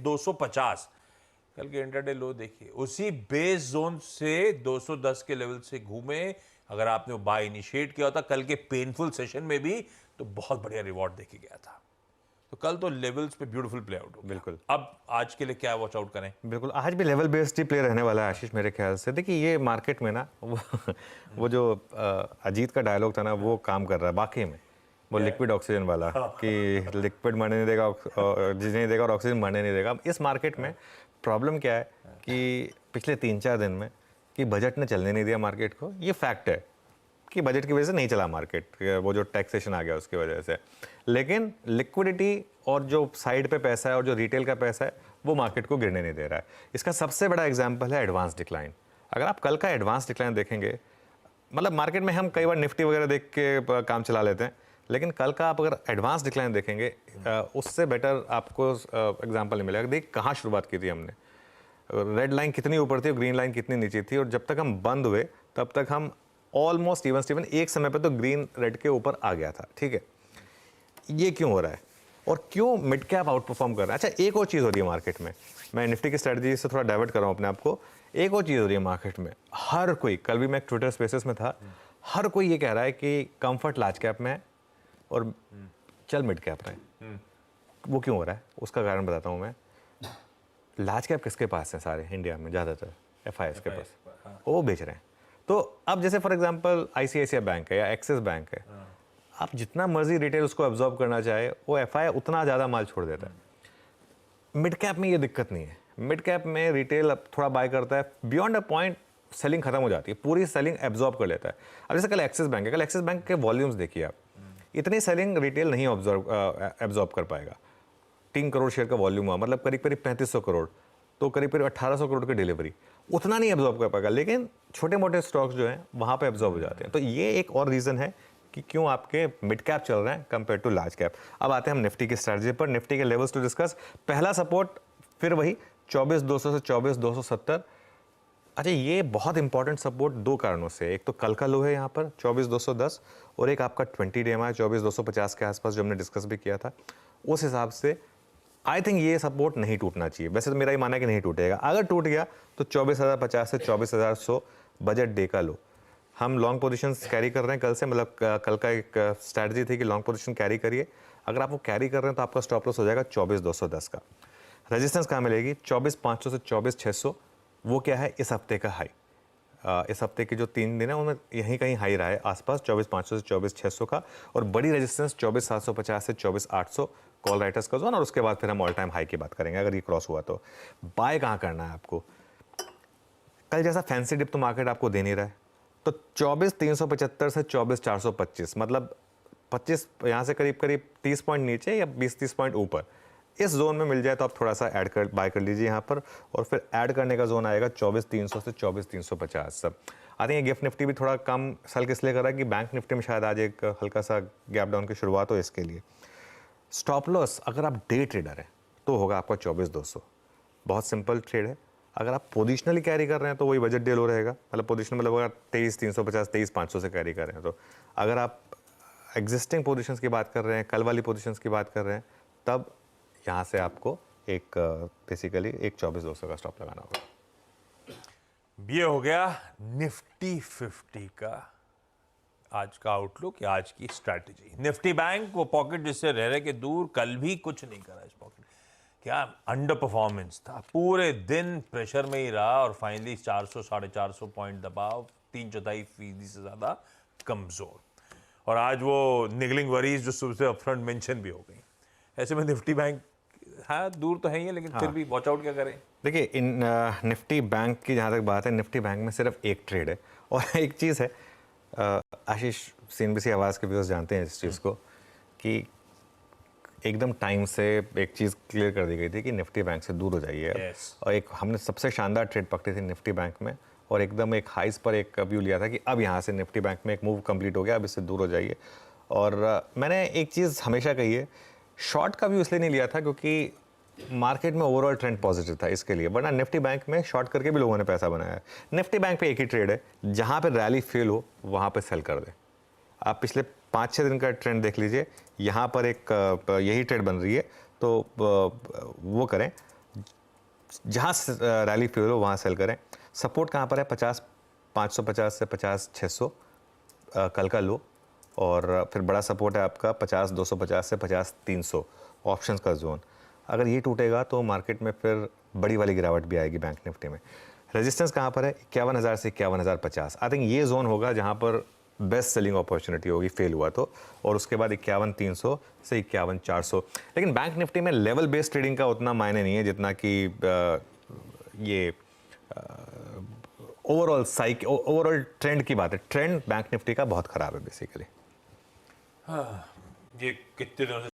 250, कल के इंटरडे लो देखिए, उसी बेस जोन से 210 के लेवल से घूमे। अगर आपने वो बाय इनिशिएट किया होता कल के पेनफुल सेशन में भी, तो बहुत बढ़िया रिवॉर्ड देके गया था। तो कल तो लेवल्स पे ब्यूटीफुल प्ले आउट हो गया। बिल्कुल। अब आज के लिए क्या वॉच आउट करें? बिल्कुल, आज भी लेवल बेस्ड ही प्ले रहने वाला है आशीष, मेरे ख्याल से। देखिए ये मार्केट में ना वो जो अजीत का डायलॉग था ना, वो काम कर रहा है वाकई में। वो लिक्विड ऑक्सीजन वाला कि लिक्विड मरने नहीं देगा, ऑक्सीजन नहीं देगा और ऑक्सीजन मरने नहीं देगा। इस मार्केट में प्रॉब्लम क्या है कि पिछले 3-4 दिन में कि बजट ने चलने नहीं दिया मार्केट को। ये फैक्ट है कि बजट की वजह से नहीं चला मार्केट, वो जो टैक्सेशन आ गया उसकी वजह से। लेकिन लिक्विडिटी और जो साइड पे पैसा है और जो रिटेल का पैसा है, वो मार्केट को गिरने नहीं दे रहा है। इसका सबसे बड़ा एग्जांपल है एडवांस डिक्लाइन। अगर आप कल का एडवांस डिक्लाइन देखेंगे, मतलब मार्केट में हम कई बार निफ्टी वगैरह देख के काम चला लेते हैं, लेकिन कल का आप अगर एडवांस डिक्लाइन देखेंगे, उससे बेटर आपको एग्जांपल नहीं मिलेगा। देख कहाँ शुरुआत की थी हमने, रेड लाइन कितनी ऊपर थी और ग्रीन लाइन कितनी नीचे थी, और जब तक हम बंद हुए तब तक हम ऑलमोस्ट इवन स्टीवन, एक समय पे तो ग्रीन रेड के ऊपर आ गया था। ठीक है, ये क्यों हो रहा है और क्यों मिड कैप आउट परफॉर्म कर रहा है? अच्छा, एक और चीज़ हो रही है मार्केट में, मैं निफ्टी की स्ट्रेटजी से थोड़ा डाइवर्ट कर रहा हूँ अपने आप को। एक और चीज़ हो रही है मार्केट में, हर कोई, कल भी मैं ट्विटर स्पेसेस में था, हर कोई ये कह रहा है कि कंफर्ट लार्ज कैप में है और चल मिड कैप में। वो क्यों हो रहा है, उसका कारण बताता हूँ मैं। लार्ज कैप किसके पास है सारे इंडिया में? ज़्यादातर FIs के पास, वो बेच रहे हैं। तो अब जैसे फॉर एग्जांपल ICICI बैंक है या एक्सिस बैंक है, आप जितना मर्जी रिटेल उसको एब्जॉर्ब करना चाहे, वो FI उतना ज़्यादा माल छोड़ देता है। मिड कैप में ये दिक्कत नहीं है। मिड कैप में रिटेल अब थोड़ा बाय करता है, बियॉन्ड अ पॉइंट सेलिंग खत्म हो जाती है, पूरी सेलिंग एब्जॉर्ब कर लेता है। अब जैसे कल एक्सिस बैंक है, कल एक्सिस बैंक के वॉल्यूम्स देखिए आप, इतनी सेलिंग रिटेल नहीं एब्जॉर्ब कर पाएगा। 3 करोड़ शेयर का वॉल्यूम हुआ, मतलब करीब करीब 3500 करोड़, तो करीब करीब 1800 करोड़ की डिलीवरी, उतना नहीं एब्जॉर्ब कर पाएगा। लेकिन छोटे मोटे स्टॉक्स जो हैं वहाँ पे एब्जॉर्ब हो जाते हैं। तो ये एक और रीज़न है कि क्यों आपके मिड कैप चल रहे हैं कंपेयर टू लार्ज कैप। अब आते हैं हम निफ्टी की स्ट्रैटेजी पर, निफ्टी के लेवल्स टू डिस्कस। पहला सपोर्ट फिर वही 24200 से 24270। अच्छा, ये बहुत इंपॉर्टेंट सपोर्ट दो कारणों से। एक तो कल का लो है यहाँ पर 24210, और एक आपका 20 डे EMI 24250 के आसपास जो हमने डिस्कस भी किया था। उस हिसाब से आई थिंक ये सपोर्ट नहीं टूटना चाहिए। वैसे तो मेरा ही मानना है कि नहीं टूटेगा। अगर टूट गया तो 24050 से 24100 बजट डे का लो। हम लॉन्ग पोजीशंस कैरी कर रहे हैं कल से, मतलब कल का एक स्ट्रैटेजी थी कि लॉन्ग पोजीशन कैरी करिए। अगर आप वो कैरी कर रहे हैं तो आपका स्टॉप लॉस हो जाएगा 24210 का। रेजिस्टेंस कहाँ मिलेगी? 24500 से 24600, वो क्या है? इस हफ्ते का हाई। इस हफ्ते के जो 3 दिन है उनमें यहीं कहीं हाई रहा है आसपास 24500 से 24600 का, और बड़ी रेजिस्टेंस 24750 से 24800 कॉल राइटर्स का जोन, और उसके बाद फिर हम ऑल टाइम हाई की बात करेंगे अगर ये क्रॉस हुआ तो। बाय कहाँ करना है आपको? कल जैसा फैंसी डिप तो मार्केट आपको दे नहीं रहा है, तो 24375 से 24425, मतलब 25 यहाँ से करीब करीब 30 पॉइंट नीचे या 20-30 पॉइंट ऊपर, इस जोन में मिल जाए तो आप थोड़ा सा ऐड कर बाय कर लीजिए यहाँ पर। और फिर ऐड करने का जोन आएगा 24300 से 24350 सब। आते हैं गिफ्ट निफ्टी भी थोड़ा कम सेल किस लिए कर रहा है कि बैंक निफ्टी में शायद आज एक हल्का सा गैप डाउन की शुरुआत हो, इसके लिए। स्टॉप लॉस अगर आप डे ट्रेडर हैं तो होगा आपका 24200, बहुत सिंपल ट्रेड है। अगर आप पोजिशनली कैरी कर रहे हैं तो वही बजट डे लो रहेगा, मतलब पोजिशनल मतलब अगर 23350 23500 से कैरी कर रहे हैं तो। अगर आप एग्जिस्टिंग पोजीशंस की बात कर रहे हैं, कल वाली पोजीशंस की बात कर रहे हैं, तब यहाँ से आपको एक बेसिकली एक 24200 का स्टॉप लगाना होगा। ये हो गया निफ्टी 50 का आज का आउटलुक, आज की स्ट्रैटेजी। निफ्टी बैंक वो पॉकेट जिससे रह रहे के दूर, कल भी कुछ नहीं करा इस पॉकेट, क्या अंडर परफॉर्मेंस था, पूरे दिन प्रेशर में ही रहा और फाइनली 400-450 पॉइंट दबाव, 3/4% से ज्यादा कमजोर। और आज वो निगलिंग वरीज जो सुबह से अपफ्रंट मेंशन भी हो गई। ऐसे में निफ्टी बैंक हाँ दूर तो है ही है, लेकिन फिर भी वॉच आउट क्या करें? देखिए इन निफ्टी बैंक की जहाँ तक बात है, निफ्टी बैंक में सिर्फ एक ट्रेड है और एक चीज़ है, आशीष CNBC आवाज़ के व्यूअर्स जानते हैं इस चीज़ को, कि एकदम टाइम से एक चीज़ क्लियर कर दी गई थी कि निफ्टी बैंक से दूर हो जाइए। yes. और एक हमने सबसे शानदार ट्रेड पकड़ी थी निफ्टी बैंक में, और एकदम एक हाइस पर एक व्यू लिया था कि अब यहाँ से निफ्टी बैंक में एक मूव कंप्लीट हो गया, अब इससे दूर हो जाइए। और मैंने एक चीज़ हमेशा कही है, शॉर्ट का व्यू इसलिए नहीं लिया था क्योंकि मार्केट में ओवरऑल ट्रेंड पॉजिटिव था इसके लिए, वरना निफ्टी बैंक में शॉर्ट करके भी लोगों ने पैसा बनाया है। निफ्टी बैंक पे एक ही ट्रेड है, जहाँ पे रैली फेल हो वहाँ पे सेल कर दें। आप पिछले 5-6 दिन का ट्रेंड देख लीजिए, यहाँ पर एक यही ट्रेड बन रही है, तो वो करें। जहाँ रैली फेल हो वहाँ सेल करें। सपोर्ट कहाँ पर है? 50 से 50 कल का लो, और फिर बड़ा सपोर्ट है आपका 50 से 50 ऑप्शंस का जोन। अगर ये टूटेगा तो मार्केट में फिर बड़ी वाली गिरावट भी आएगी बैंक निफ्टी में। रेजिस्टेंस कहाँ पर है? 51,000 से 51,050। आई थिंक ये जोन होगा जहाँ पर बेस्ट सेलिंग अपॉर्चुनिटी होगी फेल हुआ तो, और उसके बाद 51,300 से 51,400। लेकिन बैंक निफ्टी में लेवल बेस्ड ट्रेडिंग का उतना मायने नहीं है जितना कि ये ओवरऑल ट्रेंड की बात है। ट्रेंड बैंक निफ्टी का बहुत खराब है बेसिकली। ये कितने दिनों से